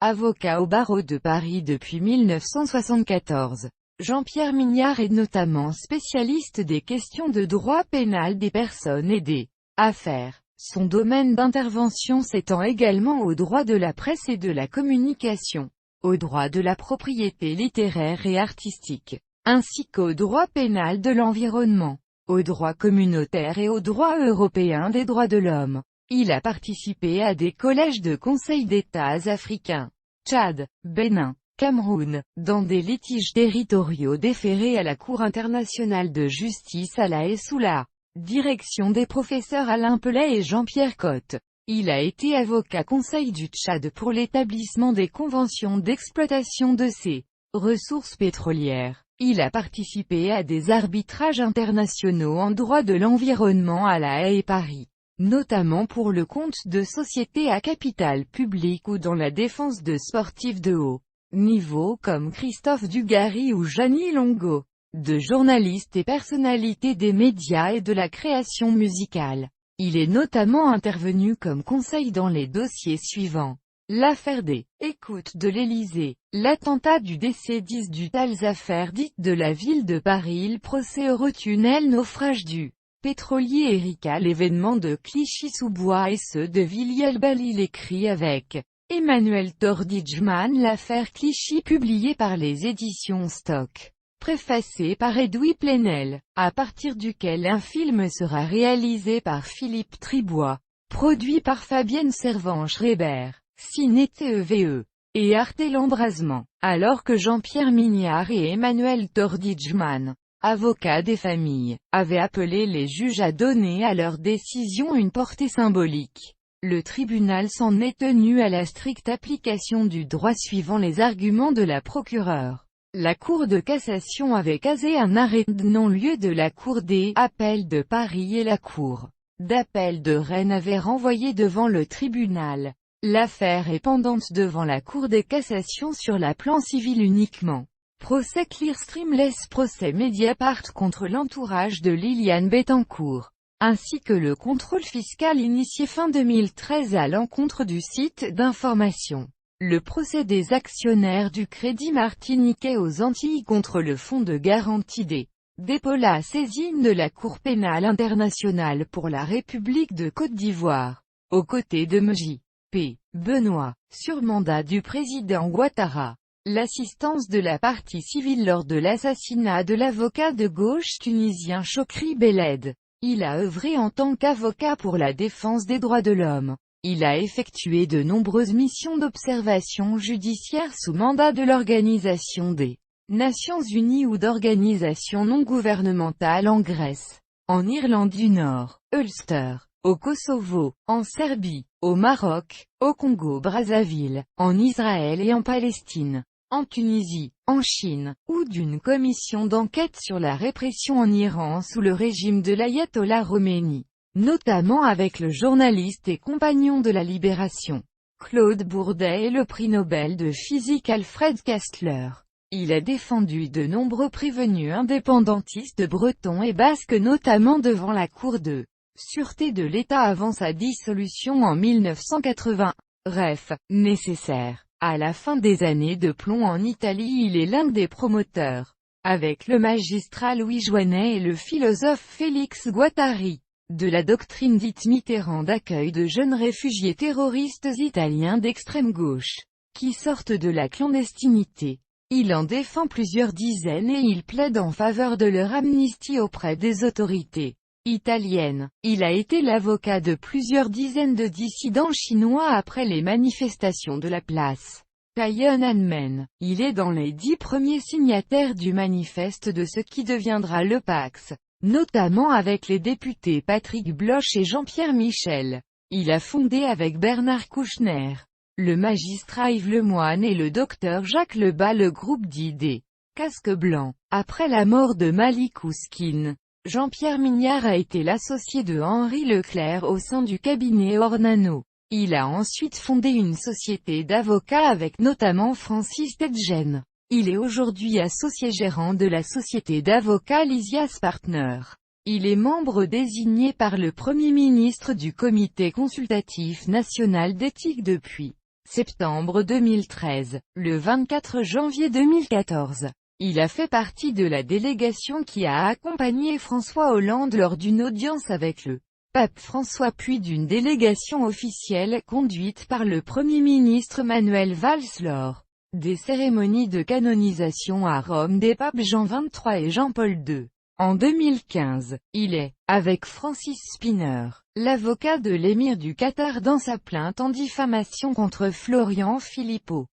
avocat au barreau de Paris depuis 1974. Jean-Pierre Mignard est notamment spécialiste des questions de droit pénal des personnes et des affaires. Son domaine d'intervention s'étend également au droit de la presse et de la communication, au droit de la propriété littéraire et artistique, ainsi qu'au droit pénal de l'environnement, au droit communautaire et au droit européen des droits de l'homme. Il a participé à des collèges de conseil d'États africains, Tchad, Bénin, Cameroun, dans des litiges territoriaux déférés à la Cour internationale de justice à La Haye sous la direction des professeurs Alain Pellet et Jean-Pierre Cotte. Il a été avocat conseil du Tchad pour l'établissement des conventions d'exploitation de ses ressources pétrolières. Il a participé à des arbitrages internationaux en droit de l'environnement à La Haye et Paris, notamment pour le compte de sociétés à capital public ou dans la défense de sportifs de haut niveau comme Christophe Dugarry ou Jeannie Longo, de journalistes et personnalités des médias et de la création musicale. Il est notamment intervenu comme conseil dans les dossiers suivants: l'affaire des écoutes de l'Élysée, l'attentat du DC-10 du telles affaires dites de la ville de Paris, le procès Eurotunnel, naufrage du pétrolier Erika, l'événement de Clichy-sous-Bois et ceux de Villiers-le-Bel. Il écrit avec Emmanuel Tordijman l'affaire Clichy, publiée par les éditions Stock, préfacée par Edoui Plenel, à partir duquel un film sera réalisé par Philippe Tribois, produit par Fabienne Servan-Schreiber, Ciné TEVE, et Arte l'Embrasement, alors que Jean-Pierre Mignard et Emmanuel Tordijman, avocats des familles, avaient appelé les juges à donner à leur décision une portée symbolique. Le tribunal s'en est tenu à la stricte application du droit suivant les arguments de la procureure. La Cour de cassation avait casé un arrêt de non-lieu de la Cour des appels de Paris et la Cour d'appel de Rennes avait renvoyé devant le tribunal. L'affaire est pendante devant la Cour de cassation sur la plan civil uniquement. Procès Clearstream-less, procès Mediapart contre l'entourage de Liliane Bettencourt, ainsi que le contrôle fiscal initié fin 2013 à l'encontre du site d'information. Le procès des actionnaires du Crédit martiniquais aux Antilles contre le Fonds de garantie des dépôts, la saisine de la Cour pénale internationale pour la République de Côte d'Ivoire, aux côtés de M.J.P. Benoît, sur mandat du président Ouattara. L'assistance de la partie civile lors de l'assassinat de l'avocat de gauche tunisien Chokri Beled. Il a œuvré en tant qu'avocat pour la défense des droits de l'homme. Il a effectué de nombreuses missions d'observation judiciaire sous mandat de l'Organisation des Nations Unies ou d'organisations non gouvernementales en Grèce, en Irlande du Nord, Ulster, au Kosovo, en Serbie, au Maroc, au Congo-Brazzaville, en Israël et en Palestine, en Tunisie, en Chine, ou d'une commission d'enquête sur la répression en Iran sous le régime de l'ayatollah Khomeini, notamment avec le journaliste et compagnon de la Libération, Claude Bourdet, et le prix Nobel de physique Alfred Kastler. Il a défendu de nombreux prévenus indépendantistes bretons et basques, notamment devant la Cour de sûreté de l'État avant sa dissolution en 1980. Ref. Nécessaire. À la fin des années de plomb en Italie, il est l'un des promoteurs, avec le magistrat Louis Joinet et le philosophe Félix Guattari, de la doctrine dite Mitterrand d'accueil de jeunes réfugiés terroristes italiens d'extrême gauche, qui sortent de la clandestinité. Il en défend plusieurs dizaines et il plaide en faveur de leur amnistie auprès des autorités italiennes. Il a été l'avocat de plusieurs dizaines de dissidents chinois après les manifestations de la place Tiananmen. Il est dans les 10 premiers signataires du manifeste de ce qui deviendra le Pax, notamment avec les députés Patrick Bloch et Jean-Pierre Michel. Il a fondé avec Bernard Kouchner, le magistrat Yves Lemoine et le docteur Jacques Lebas le groupe dit des Casques Blancs. Après la mort de Malik Ousskine, Jean-Pierre Mignard a été l'associé de Henri Leclerc au sein du cabinet Ornano. Il a ensuite fondé une société d'avocats avec notamment Francis Tedjen. Il est aujourd'hui associé gérant de la société d'avocats Lysias Partners. Il est membre désigné par le Premier ministre du Comité consultatif national d'éthique depuis Septembre 2013. Le 24 janvier 2014. Il a fait partie de la délégation qui a accompagné François Hollande lors d'une audience avec le pape François puis d'une délégation officielle conduite par le Premier ministre Manuel Valls lors des cérémonies de canonisation à Rome des papes Jean XXIII et Jean-Paul II. En 2015, il est, avec Francis Spinner, l'avocat de l'émir du Qatar dans sa plainte en diffamation contre Florian Philippot.